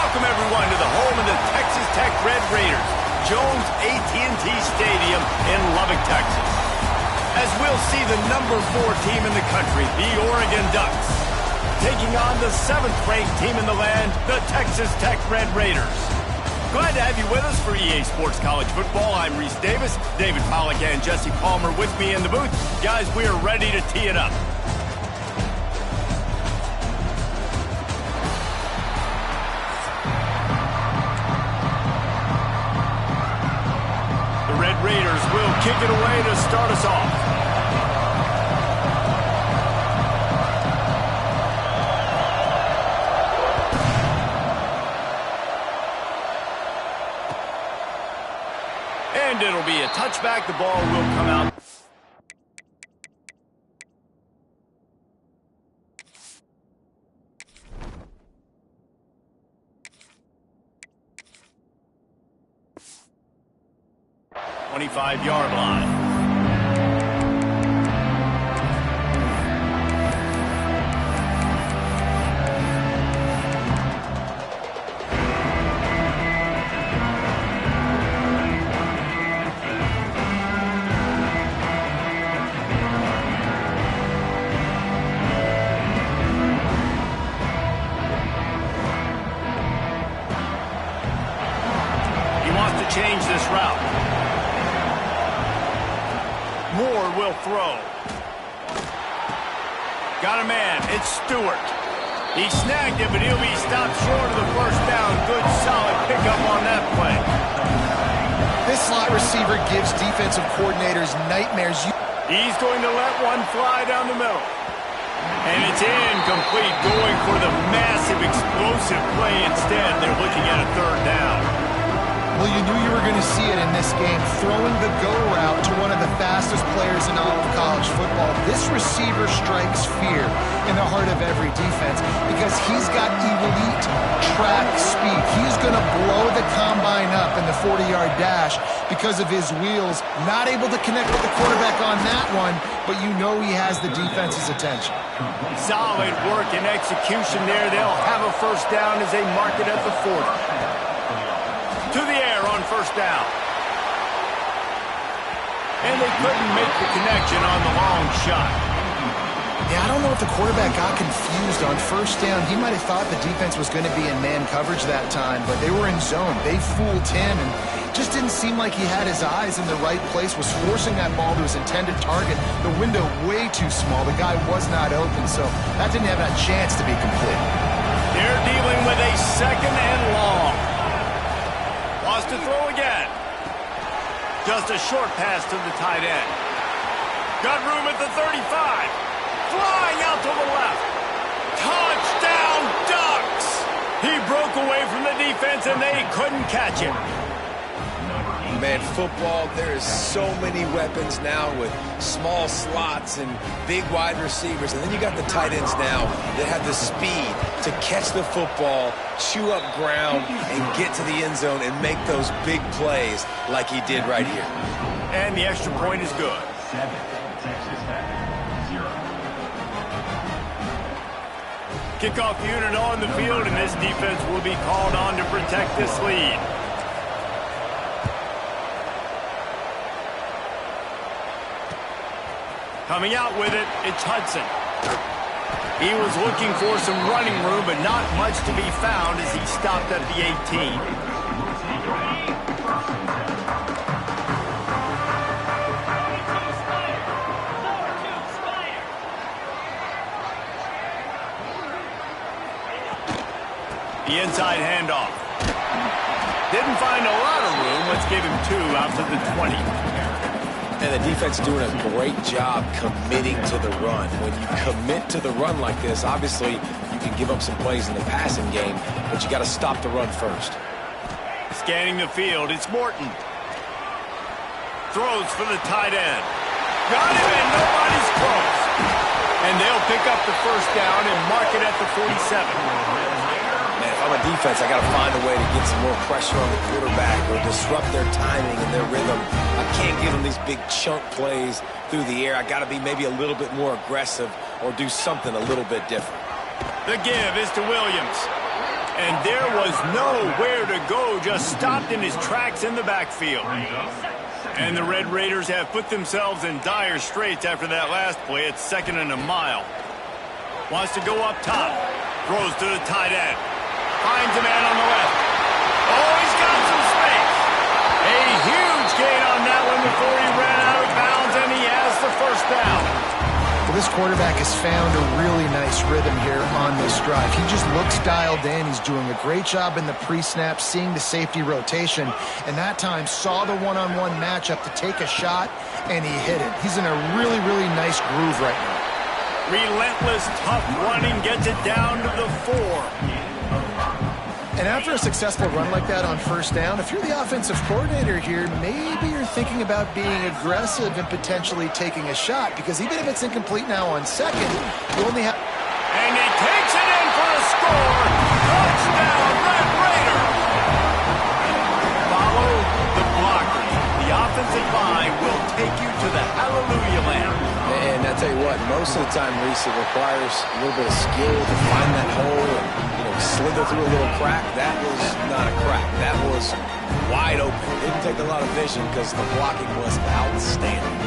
Welcome, everyone, to the home of the Texas Tech Red Raiders, Jones AT&T Stadium in Lubbock, Texas. As we'll see the number 4 team in the country, the Oregon Ducks, taking on the 7th-ranked team in the land, the Texas Tech Red Raiders. Glad to have you with us for EA Sports College Football. I'm Reese Davis, David Pollack and Jesse Palmer with me in the booth. Guys, we are ready to tee it up. The Red Raiders will kick it away to start us off. And it'll be a touchback. The ball will come out. Five-yard line. He wants to change this route. Moore will throw. Got a man. It's Stewart. He snagged it, but he'll be stopped short of the first down. Good, solid pickup on that play. This slot receiver gives defensive coordinators nightmares. He's going to let one fly down the middle. And it's incomplete, going for the massive, explosive play instead. They're looking at a third down. Well, you knew you were going to see it in this game, throwing the go route to one of the fastest players in all of college football. This receiver strikes fear in the heart of every defense because he's got elite track speed. He's going to blow the combine up in the 40-yard dash because of his wheels. Not able to connect with the quarterback on that one, but you know he has the defense's attention. Solid work and execution there. They'll have a first down as they mark it at the 40. To the air on first down. And they couldn't make the connection on the long shot. Yeah, I don't know if the quarterback got confused on first down. He might have thought the defense was going to be in man coverage that time, but they were in zone. They fooled him and just didn't seem like he had his eyes in the right place, was forcing that ball to his intended target. The window way too small. The guy was not open, so that didn't have a chance to be complete. They're dealing with a second and long. Wants to throw again. Just a short pass to the tight end. Got room at the 35. Flying out to the left. Touchdown, Ducks! He broke away from the defense and they couldn't catch him. Man, football, there is so many weapons now with small slots and big wide receivers. And then you got the tight ends now that have the speed to catch the football, chew up ground, and get to the end zone and make those big plays like he did right here. And the extra point is good. 7, Texas Tech, 0. Kickoff unit on the field, and this defense will be called on to protect this lead. Coming out with it, it's Hudson. He was looking for some running room, but not much to be found as he stopped at the 18. The inside handoff. Didn't find a lot of room. Let's give him 2 out to the 20. And the defense doing a great job committing to the run. When you commit to the run like this, obviously you can give up some plays in the passing game, but you got to stop the run first. Scanning the field, it's Morton. Throws for the tight end. Got him, and nobody's close. And they'll pick up the first down and mark it at the 47. Man, if I'm a defense, I got to find a way to get some more pressure on the quarterback or disrupt their timing and their rhythm. I can't give them these big chunk plays through the air. I got to be maybe a little bit more aggressive or do something a little bit different. The give is to Williams. And there was nowhere to go, just stopped in his tracks in the backfield. And the Red Raiders have put themselves in dire straits after that last play. It's 2nd and a mile. Wants to go up top. Throws to the tight end. Finds a man on the left. Oh, he's got some space. A huge gain on that one before he ran out of bounds, and he has the first down. Well, this quarterback has found a really nice rhythm here on this drive. He just looks dialed in. He's doing a great job in the pre-snap, seeing the safety rotation, and that time saw the one-on-one matchup to take a shot, and he hit it. He's in a really, really nice groove right now. Relentless, tough running gets it down to the 4. And after a successful run like that on first down, if you're the offensive coordinator here, maybe you're thinking about being aggressive and potentially taking a shot, because even if it's incomplete now on second, you only have... And he takes it in for a score. Touchdown, Red Raider. Follow the blockers. The offensive line will take you to the hallelujah land. And I tell you what, most of the time, Reese, it requires a little bit of skill to find that hole and, slither through a little crack. That was not a crack. That was wide open. It didn't take a lot of vision because the blocking was outstanding.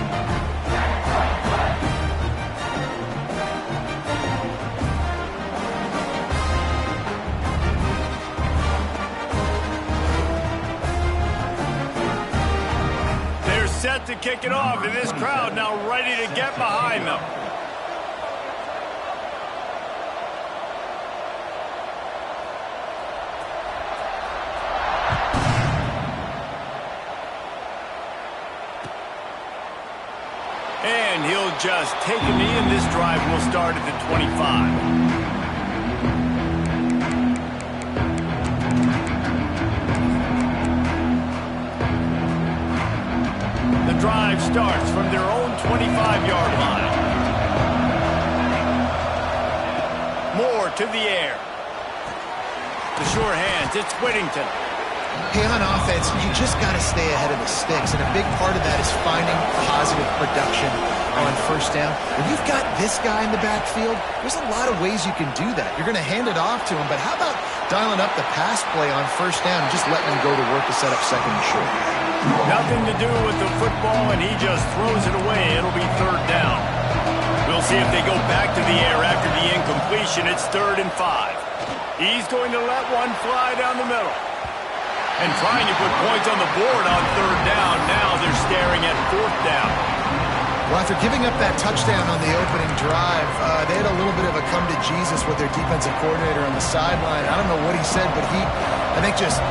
They're set to kick it off, and this crowd now ready to get behind them. And he'll just take a knee, and this drive will start at the 25. The drive starts from their own 25-yard line. Moore to the air. The sure hands, it's Whittington. Hey, on offense, you just got to stay ahead of the sticks, and a big part of that is finding positive production on first down. When you've got this guy in the backfield, there's a lot of ways you can do that. You're going to hand it off to him, but how about dialing up the pass play on first down and just letting him go to work to set up second and short? Nothing to do with the football, and he just throws it away. It'll be 3rd down. We'll see if they go back to the air after the incompletion. It's 3rd and 5. He's going to let one fly down the middle. And trying to put points on the board on 3rd down. Now they're staring at 4th down. Well, after giving up that touchdown on the opening drive, they had a little bit of a come to Jesus with their defensive coordinator on the sideline. I don't know what he said, but he, I think, just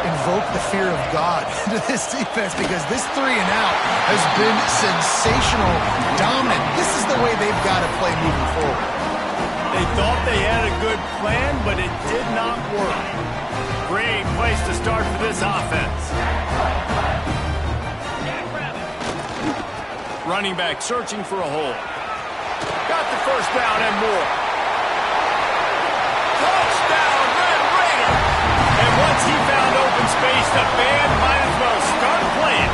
invoked the fear of God into this defense, because this 3 and out has been sensational, dominant. This is the way they've got to play moving forward. They thought they had a good plan, but it did not work. Great place to start for this offense. Running back searching for a hole. Got the first down and more. Touchdown, Red Raider! And once he found open space, the band might as well start playing.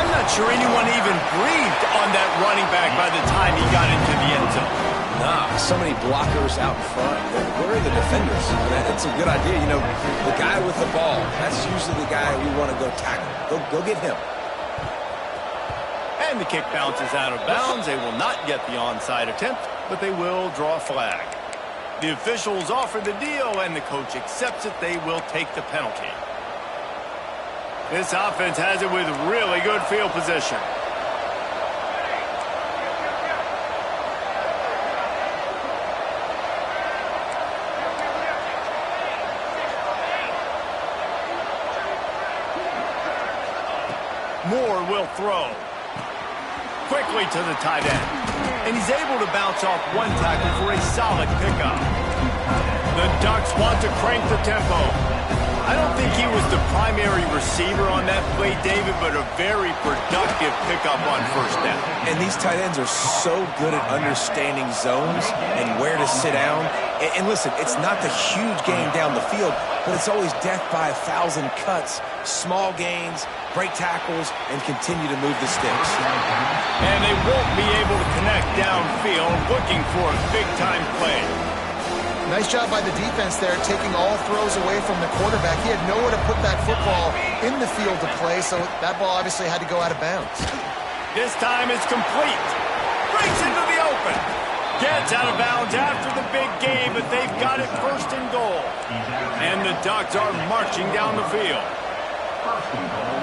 I'm not sure anyone even breathed on that running back by the time he got into the end zone. Nah, so many blockers out front. Where are the defenders? That's a good idea. The guy with the ball, that's usually the guy we want to go tackle. Go get him. And the kick bounces out of bounds. They will not get the onside attempt, but they will draw a flag. The officials offer the deal, and the coach accepts it. They will take the penalty. This offense has it with really good field position. Moore will throw. Quickly to the tight end. And he's able to bounce off one tackle for a solid pickup. The Ducks want to crank the tempo. I don't think he was the primary receiver on that play, David, but a very productive pickup on first down. And these tight ends are so good at understanding zones and where to sit down. And listen, it's not the huge gain down the field, but it's always death by 1,000 cuts, small gains, break tackles, and continue to move the sticks. And they won't be able to connect downfield, looking for a big-time play. Nice job by the defense there, taking all throws away from the quarterback. He had nowhere to put that football in the field to play, so that ball obviously had to go out of bounds. This time it's complete. Breaks into the open. Gets out of bounds after the big game, but they've got it first and goal. And the Ducks are marching down the field. First and goal.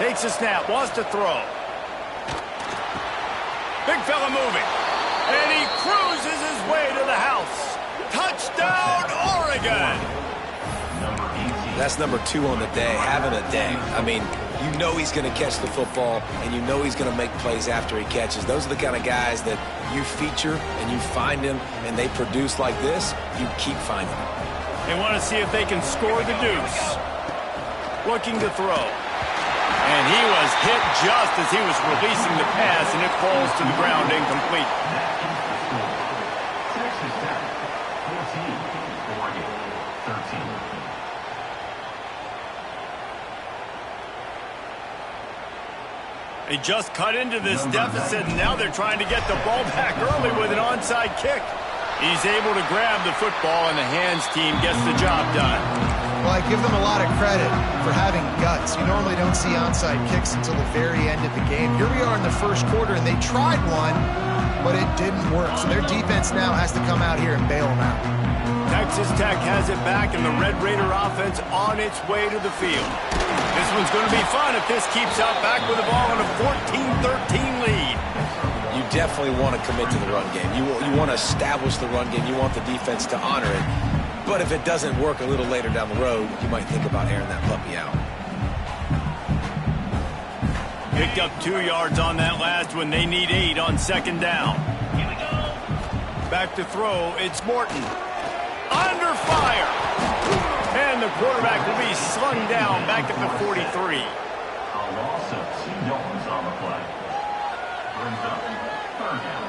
Takes a snap, wants to throw. Big fella moving. And he cruises his way to the house. Touchdown, Oregon! Number 18. That's number 2 on the day, having a day. I mean, you know he's going to catch the football, and you know he's going to make plays after he catches. Those are the kind of guys that you feature and you find them, and they produce like this, you keep finding them. They want to see if they can score the deuce. Looking to throw. And he was hit just as he was releasing the pass, and it falls to the ground incomplete. Texas Tech, 14. Oregon, 13. They just cut into this deficit, and now they're trying to get the ball back early with an onside kick. He's able to grab the football, and the hands team gets the job done. Well, I give them a lot of credit for having guts. You normally don't see onside kicks until the very end of the game. Here we are in the first quarter, and they tried one, but it didn't work. So their defense now has to come out here and bail them out. Texas Tech has it back, and the Red Raider offense on its way to the field. This one's going to be fun if this keeps up, back with the ball on a 14-13 lead. You definitely want to commit to the run game. You want to establish the run game. You want the defense to honor it. But if it doesn't work a little later down the road, you might think about airing that puppy out. Picked up 2 yards on that last one. They need 8 on second down. Here we go. Back to throw. It's Morton. Under fire. And the quarterback will be slung down back at the 43. A loss of 2 yards on the play. Brings up third down.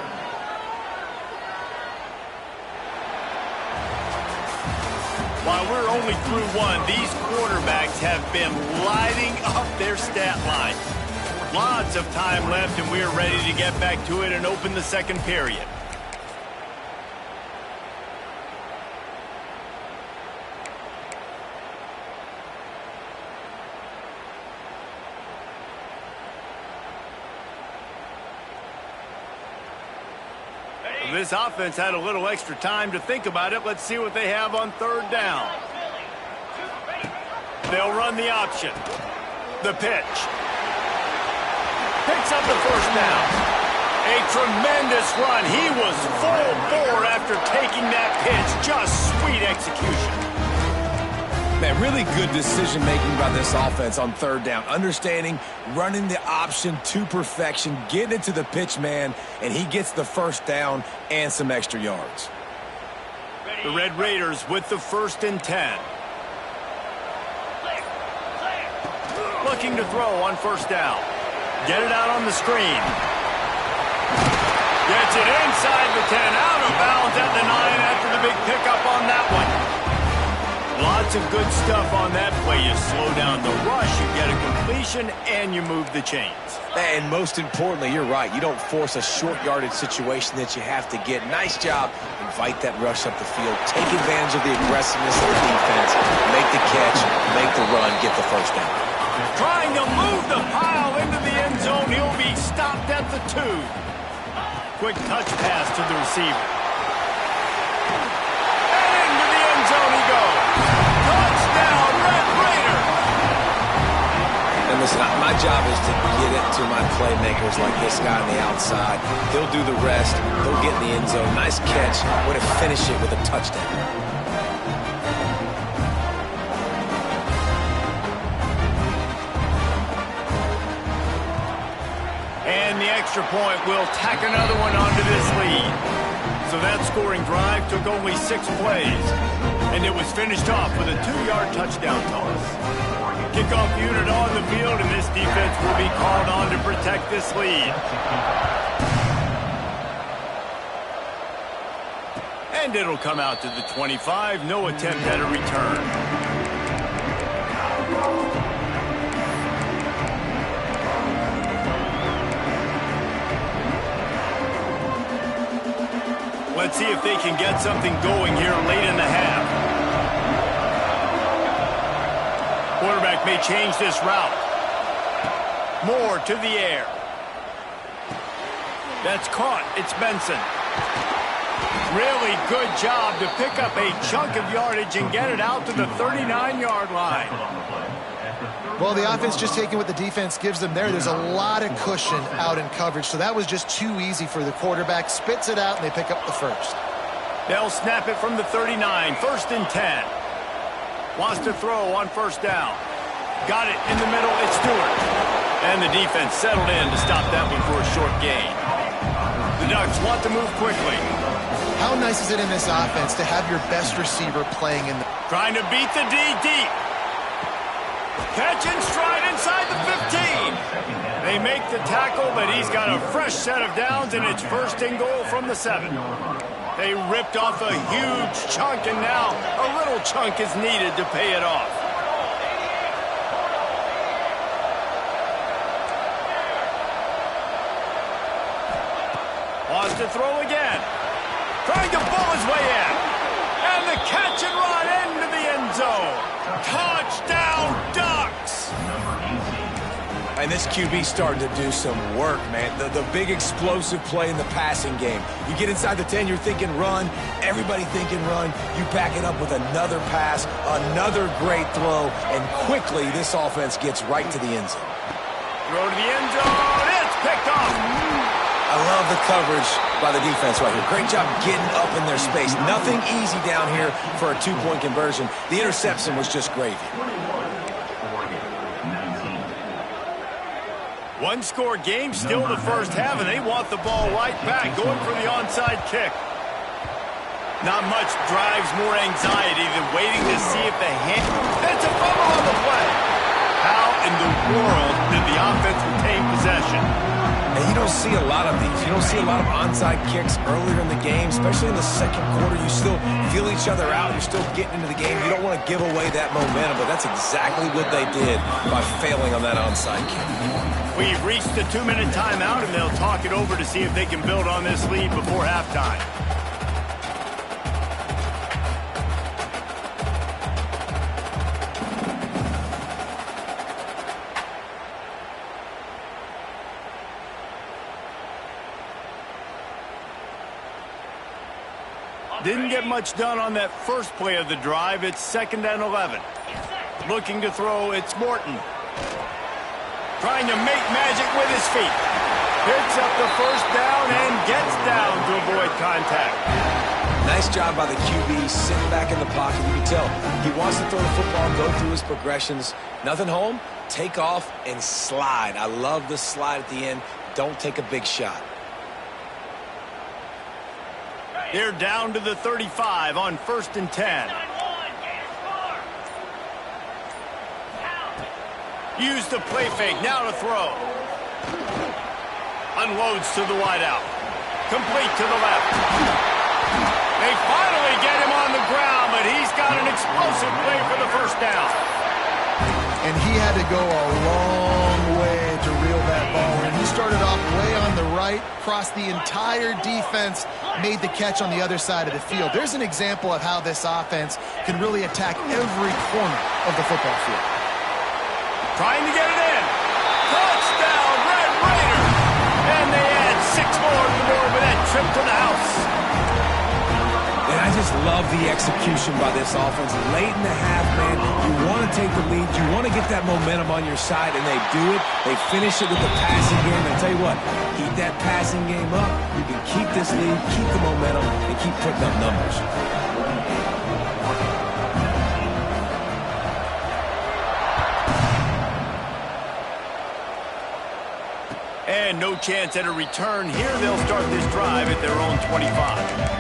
While we're only through 1, these quarterbacks have been lighting up their stat line. Lots of time left, and we are ready to get back to it and open the second period. This offense had a little extra time to think about it. Let's see what they have on third down. They'll run the option. The pitch. Picks up the first down. A tremendous run. He was full bore after taking that pitch. Just sweet execution. Man, really good decision-making by this offense on third down. Understanding, running the option to perfection, getting it to the pitch man, and he gets the first down and some extra yards. The Red Raiders with the 1st and 10. Looking to throw on first down. Get it out on the screen. Gets it inside the 10, out of bounds at the 9 after the big pickup on that one. Lots of good stuff on that play. You slow down the rush, you get a completion, and you move the chains. And most importantly, you're right. You don't force a short yardage situation that you have to get. Nice job. Invite that rush up the field. Take advantage of the aggressiveness of the defense. Make the catch, make the run, get the first down. Trying to move the pile into the end zone. He'll be stopped at the 2. Quick touch pass to the receiver. And into the end zone he goes. Touchdown, Red Raiders! And listen, my job is to get it to my playmakers like this guy on the outside. He'll do the rest. He'll get in the end zone. Nice catch. Way to finish it with a touchdown. And the extra point will tack another one onto this lead. So that scoring drive took only 6 plays. And it was finished off with a 2-yard touchdown toss. Kickoff unit on the field, and this defense will be called on to protect this lead. And it'll come out to the 25. No attempt at a return. Let's see if they can get something going here late in the half. Quarterback may change this route. More to the air. That's caught. It's Benson. Really good job to pick up a chunk of yardage and get it out to the 39-yard line. Well, the offense just taking what the defense gives them there. There's a lot of cushion out in coverage, so that was just too easy for the quarterback. Spits it out, and they pick up the first. They'll snap it from the 39, 1st and 10. Wants to throw on 1st down. Got it in the middle, it's Stewart. And the defense settled in to stop that one for a short gain. The Ducks want to move quickly. How nice is it in this offense to have your best receiver playing in the... Trying to beat the D deep. Catch and stride inside the 15. They make the tackle, but he's got a fresh set of downs, and it's 1st and goal from the 7. They ripped off a huge chunk, and now a little chunk is needed to pay it off. Wants to throw again. Trying to bull his way in. And the catch and run into the end zone. Touchdown, Ducks! And this QB starting to do some work, man. The big explosive play in the passing game. You get inside the 10, you're thinking run. Everybody thinking run. You back it up with another pass, another great throw, and quickly this offense gets right to the end zone. Throw to the end zone. It's picked off. I love the coverage by the defense right here. Great job getting up in their space. Nothing easy down here for a 2-point conversion. The interception was just gravy. One-score game, still the first half, and they want the ball right back, going for the onside kick. Not much drives more anxiety than waiting to see if the hand... It's a fumble on the play. How in the world did the offense retain possession? And you don't see a lot of these. You don't see a lot of onside kicks earlier in the game, especially in the second quarter. You still feel each other out. You're still getting into the game. You don't want to give away that momentum, but that's exactly what they did by failing on that onside kick. We've reached the 2-minute timeout, and they'll talk it over to see if they can build on this lead before halftime. Didn't get much done on that first play of the drive. It's 2nd and 11. Looking to throw, it's Morton. Trying to make magic with his feet. Picks up the 1st down and gets down to avoid contact. Nice job by the QB, sitting back in the pocket. You can tell he wants to throw the football, go through his progressions. Nothing home, take off and slide. I love the slide at the end. Don't take a big shot. They're down to the 35 on 1st and 10. Use the play fake, now to throw. Unloads to the wideout. Complete to the left. They finally get him on the ground, but he's got an explosive play for the 1st down. And he had to go a long way to reel that ball in. He started off way on the right, crossed the entire defense, made the catch on the other side of the field. There's an example of how this offense can really attack every corner of the football field. Trying to get it in. Touchdown, Red Raiders! And they add 6 more to the board with that trip to the house. And I just love the execution by this offense. Late in the half, man, you want to take the lead. You want to get that momentum on your side, and they do it. They finish it with the passing game. And I tell you what, keep that passing game up. You can keep this lead, keep the momentum, and keep putting up numbers. And no chance at a return here. They'll start this drive at their own 25.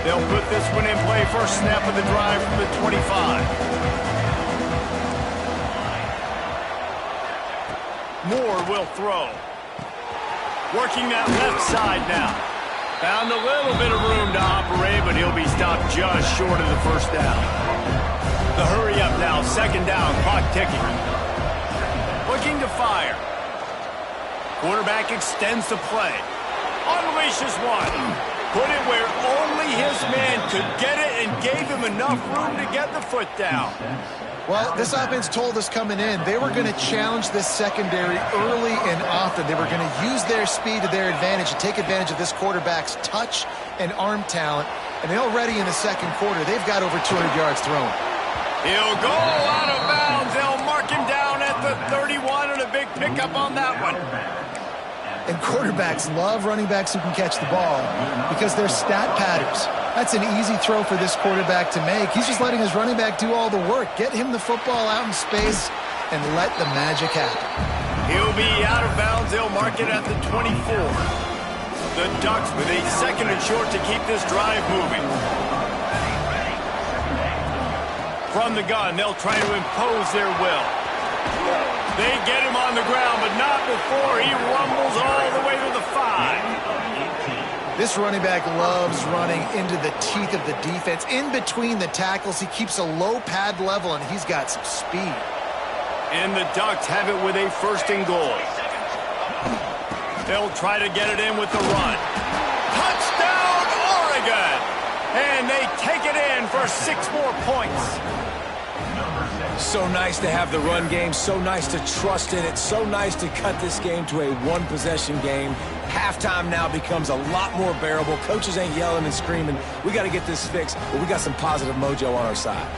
They'll put this one in play. First snap of the drive from the 25. Moore will throw. Working that left side now. Found a little bit of room to operate, but he'll be stopped just short of the first down. The hurry up now, second down, clock ticking. Looking to fire. Quarterback extends the play. Unleashes one. Put it where only his man could get it and gave him enough room to get the foot down. Well, this offense told us coming in they were going to challenge this secondary early and often. They were going to use their speed to their advantage and take advantage of this quarterback's touch and arm talent. And already in the second quarter, they've got over 200 yards thrown. He'll go out of bounds. They'll mark him down at the 31 and a big pickup on that one. And quarterbacks love running backs who can catch the ball because they're stat patterns. That's an easy throw for this quarterback to make. He's just letting his running back do all the work. Get him the football out in space and let the magic happen. He'll be out of bounds. They'll mark it at the 24. The Ducks with a second and short to keep this drive moving. From the gun, they'll try to impose their will. They get him on the ground, but not before he rumbles all the way to the 5. This running back loves running into the teeth of the defense. In between the tackles, he keeps a low pad level, and he's got some speed. And the Ducks have it with a first and goal. They'll try to get it in with the run. Touchdown, Oregon! And they take it in for 6 more points. So nice to have the run game, so nice to trust in it, so nice to cut this game to a one-possession game. Halftime now becomes a lot more bearable. Coaches ain't yelling and screaming. We got to get this fixed, but we got some positive mojo on our side.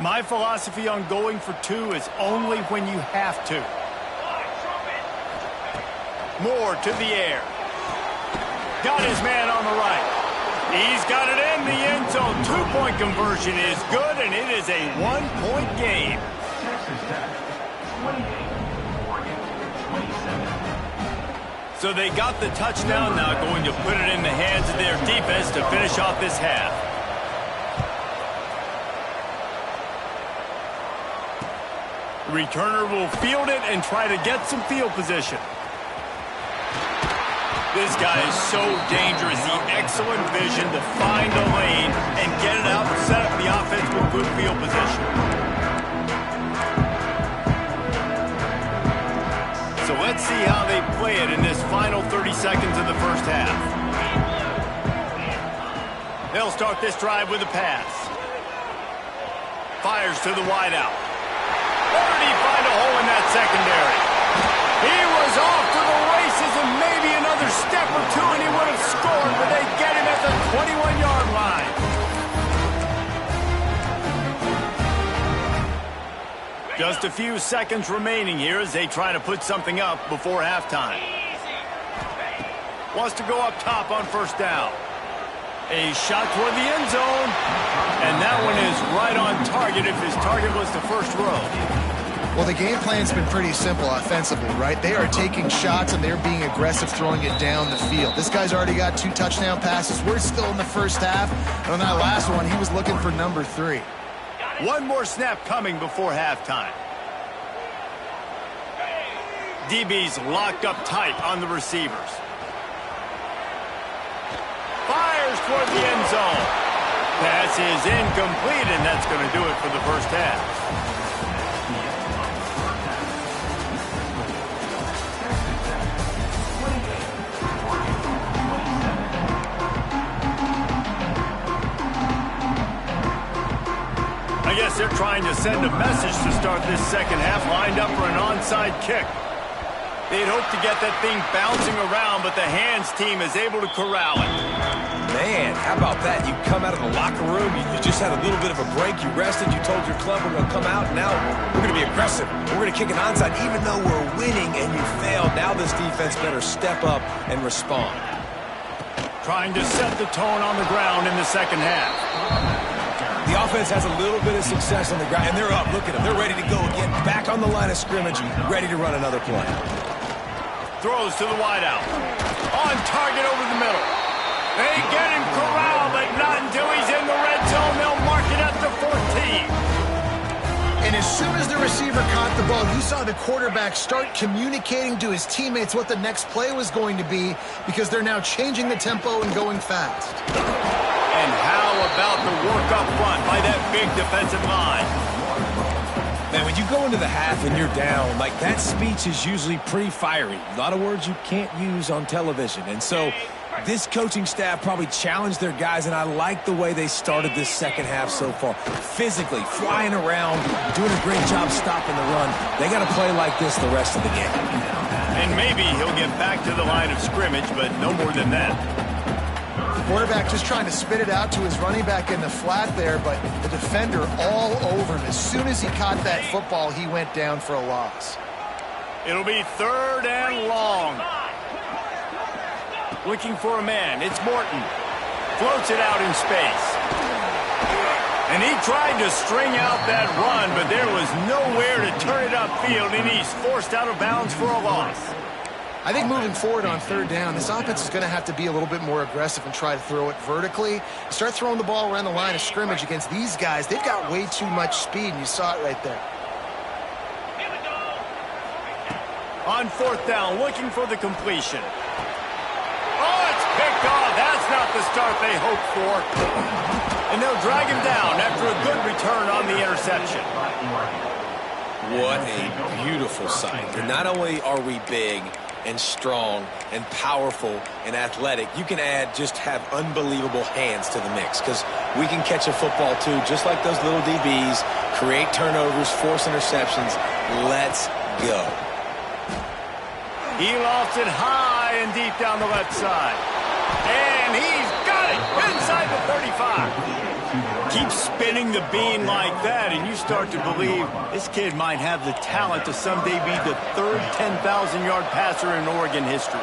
My philosophy on going for 2 is only when you have to. Moore to the air. Got his man on the right. He's got it in the end zone. 2-point conversion is good, and it is a 1-point game. So they got the touchdown, now going to put it in the hands of their defense to finish off this half. The returner will field it and try to get some field position. This guy is so dangerous. The excellent vision to find a lane and get it out and set up the offense with good field position. So let's see how they play it in this final 30 seconds of the first half. They'll start this drive with a pass. Fires to the wideout. Where did he find a hole in that secondary? He was off to the races and maybe another step or two and he would have scored, but they get him at the 21-yard line. Just a few seconds remaining here as they try to put something up before halftime. Wants to go up top on first down. A shot toward the end zone, and that one is right on target if his target was the first row. Well, the game plan's been pretty simple offensively, right? They are taking shots and they're being aggressive throwing it down the field. This guy's already got 2 touchdown passes. We're still in the first half. And on that last one, he was looking for number 3. One more snap coming before halftime. DB's locked up tight on the receivers. Fires toward the end zone. Pass is incomplete, and that's going to do it for the first half. I guess they're trying to send a message to start this second half, lined up for an onside kick. They'd hope to get that thing bouncing around, but the hands team is able to corral it. Man, how about that? You come out of the locker room, you just had a little bit of a break, you rested, you told your club we're going to come out, and now we're going to be aggressive. We're going to kick an onside, even though we're winning and you failed. Now this defense better step up and respond. Trying to set the tone on the ground in the second half. The offense has a little bit of success on the ground, and they're up. Look at them. They're ready to go again. Back on the line of scrimmage, ready to run another play. Throws to the wideout. On target over the middle. They get him corralled, but not until he's in the as the receiver caught the ball, you saw the quarterback start communicating to his teammates what the next play was going to be because they're now changing the tempo and going fast. And how about the work up front by that big defensive line? Man, when you go into the half and you're down, like that speech is usually pretty fiery. A lot of words you can't use on television. And so this coaching staff probably challenged their guys, and I like the way they started this second half so far. Physically, flying around, doing a great job stopping the run. They got to play like this the rest of the game. And maybe he'll get back to the line of scrimmage, but no more than that. Quarterback just trying to spit it out to his running back in the flat there, but the defender all over him. As soon as he caught that football, he went down for a loss. It'll be 3rd and long. Looking for a man. It's Morton. Floats it out in space. And he tried to string out that run, but there was nowhere to turn it upfield, and he's forced out of bounds for a loss. I think moving forward on 3rd down, this offense is going to have to be a little bit more aggressive and try to throw it vertically. Start throwing the ball around the line of scrimmage against these guys. They've got way too much speed, and you saw it right there. On 4th down, looking for the completion. Oh, it's picked off. That's not the start they hoped for. And they'll drag him down after a good return on the interception. What a beautiful sight. And not only are we big and strong and powerful and athletic, you can just have unbelievable hands to the mix, because we can catch a football too, just like those little DBs, create turnovers, force interceptions. Let's go. He lofts it high and deep down the left side. And he's got it inside the 35. Keep spinning the bean like that, and you start to believe this kid might have the talent to someday be the 3rd 10,000-yard passer in Oregon history.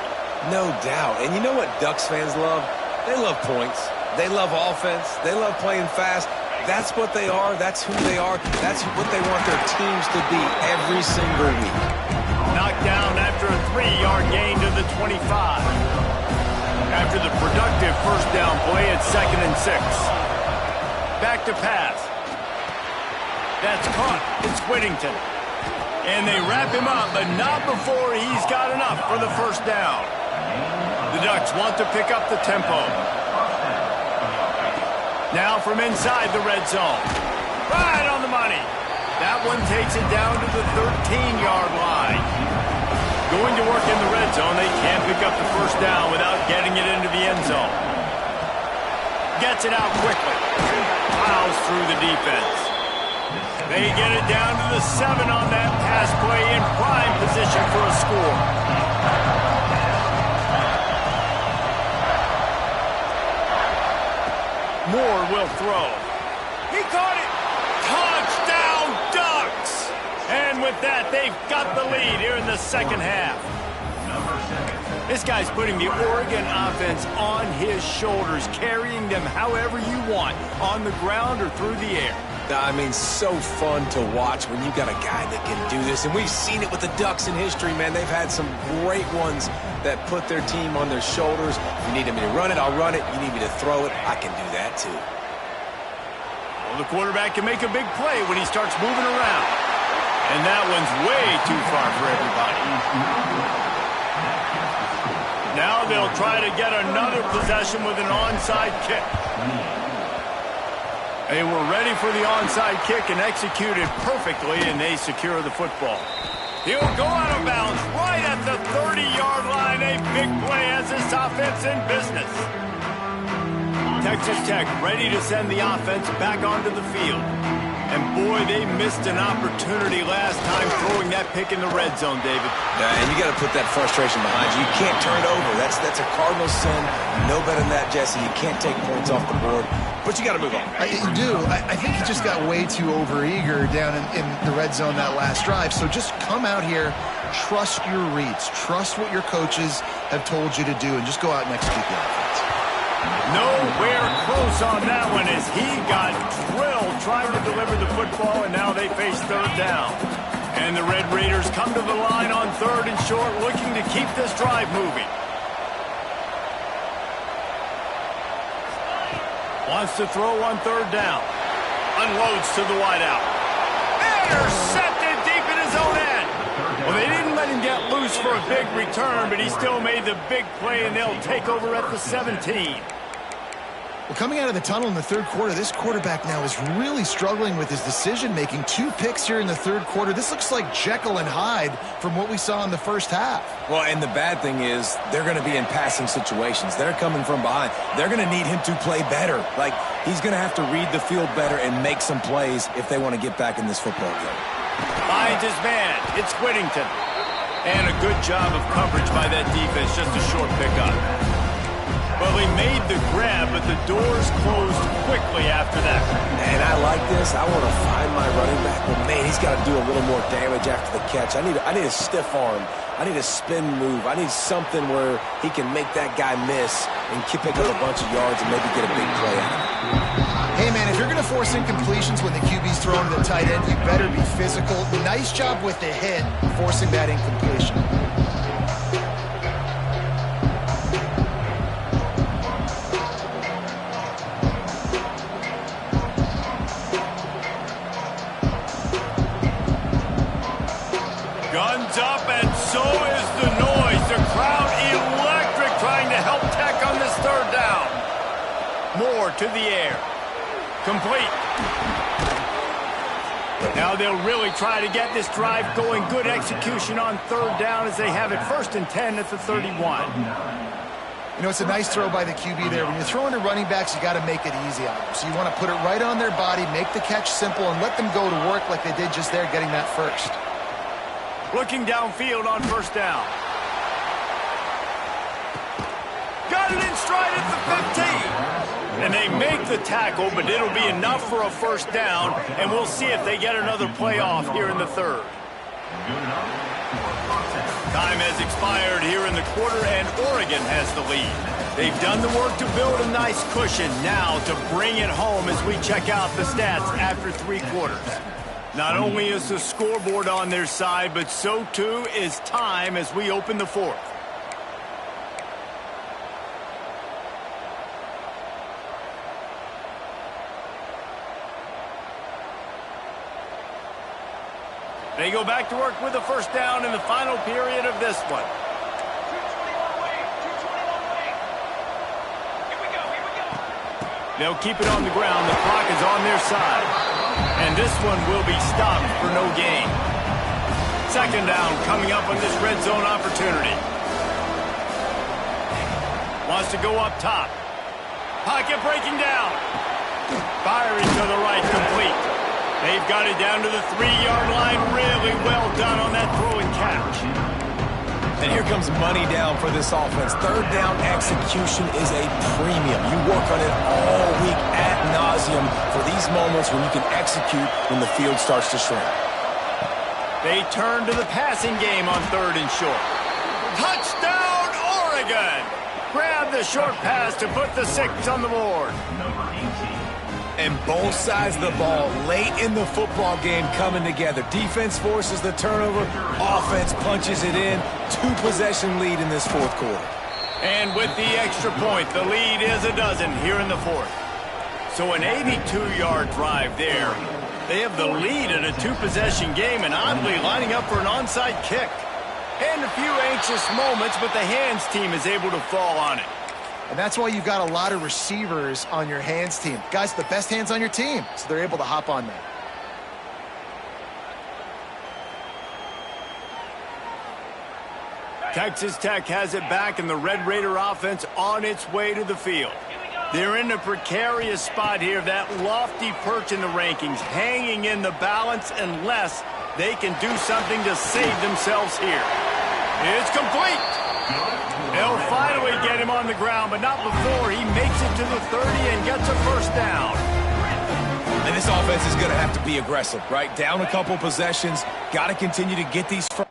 No doubt. And you know what Ducks fans love? They love points. They love offense. They love playing fast. That's what they are. That's who they are. That's what they want their teams to be every single week. Knocked down after a 3-yard gain to the 25. After the productive 1st down play, it's 2nd and 6. Back to pass. That's caught. It's Whittington. And they wrap him up, but not before he's got enough for the 1st down. The Ducks want to pick up the tempo. Now from inside the red zone. Right on the money. That one takes it down to the 13-yard line. Going to work in the red zone, they can't pick up the 1st down without getting it into the end zone. Gets it out quickly. Plows through the defense. They get it down to the 7 on that pass play, in prime position for a score. Moore will throw. He caught it. Touchdown, Ducks! And with that, they've got the lead here in the 2nd half. This guy's putting the Oregon offense on his shoulders, carrying them however you want, on the ground or through the air. I mean, so fun to watch when you got a guy that can do this. And we've seen it with the Ducks in history, man. They've had some great ones that put their team on their shoulders. If you need me to run it, I'll run it. You need me to throw it, I can do that too. Well, the quarterback can make a big play when he starts moving around. And that one's way too far for everybody. Now they'll try to get another possession with an onside kick. They were ready for the onside kick and executed perfectly, and they secure the football. He'll go out of bounds right at the 30-yard line. A big play as this offense in business. Texas Tech ready to send the offense back onto the field. And boy, they missed an opportunity last time throwing that pick in the red zone, David. Yeah, and you got to put that frustration behind you. You can't turn it over. That's a cardinal sin. No better than that, Jesse. You can't take points off the board, but you got to move on. You do. I think he just got way too overeager down in the red zone that last drive. So just come out here, trust your reads, trust what your coaches have told you to do, and just go out and execute the offense. Nowhere close on that one as he got drilled trying to deliver the football, and now they face 3rd down. And the Red Raiders come to the line on 3rd and short, looking to keep this drive moving. Wants to throw on 3rd down. Unloads to the wideout. And intercepted deep in his own end. Well, they didn't let him get loose for a big return, but he still made the big play, and they'll take over at the 17. Well, coming out of the tunnel in the third quarter, this quarterback now is really struggling with his decision-making. 2 picks here in the third quarter. This looks like Jekyll and Hyde from what we saw in the first half. Well, and the bad thing is they're going to be in passing situations. They're coming from behind. They're going to need him to play better. Like, he's going to have to read the field better and make some plays if they want to get back in this football game. Finds his man. It's Whittington. And a good job of coverage by that defense. Just a short pickup. Well, he made the grab, but the doors closed quickly after that. And I like this. I want to find my running back, but man, he's got to do a little more damage after the catch. I need a stiff arm. I need a spin move. I need something where he can make that guy miss and pick up a bunch of yards and maybe get a big play out of it. Hey, man, if you're going to force incompletions when the QB's throwing to the tight end, you better be physical. Nice job with the hit, forcing that incompletion. Guns up, and so is the noise. The crowd electric, trying to help Tech on this third down. Moore to the air. Complete. Now they'll really try to get this drive going. Good execution on third down as they have it 1st and 10 at the 31. You know, it's a nice throw by the QB there. When you're throwing to running backs, you got to make it easy on them. So you want to put it right on their body, make the catch simple, and let them go to work like they did just there, getting that first. Looking downfield on 1st down. Got it in stride at the 15. And they make the tackle, but it'll be enough for a 1st down, and we'll see if they get another play off here in the 3rd. Time has expired here in the quarter, and Oregon has the lead. They've done the work to build a nice cushion. Now to bring it home as we check out the stats after 3 quarters. Not only is the scoreboard on their side, but so too is time as we open the 4th. They go back to work with a 1st down in the final period of this one. They'll keep it on the ground. The clock is on their side. And this one will be stopped for no gain. 2nd down coming up on this red zone opportunity. Wants to go up top. Pocket breaking down. Firing to the right, complete. They've got it down to the 3-yard line. Really well done on that throw and catch. And here comes money down for this offense. 3rd down execution is a premium. You work on it all week ad nauseum for these moments when you can execute when the field starts to shrink. They turn to the passing game on 3rd and short. Touchdown, Oregon! Grab the short pass to put the 6 on the board. And both sides of the ball late in the football game coming together. Defense forces the turnover. Offense punches it in. 2-possession lead in this 4th quarter. And with the extra point, the lead is a dozen here in the 4th. So an 82-yard drive there. They have the lead in a 2-possession game and oddly lining up for an onside kick. And a few anxious moments, but the hands team is able to fall on it. And that's why you've got a lot of receivers on your hands team. Guys, the best hands on your team, so they're able to hop on that. Texas Tech has it back, and the Red Raider offense on its way to the field. They're in a precarious spot here, that lofty perch in the rankings, hanging in the balance unless they can do something to save themselves here. It's complete. They'll finally get him on the ground, but not before he makes it to the 30 and gets a 1st down. And this offense is going to have to be aggressive, right? Down a couple possessions, got to continue to get these first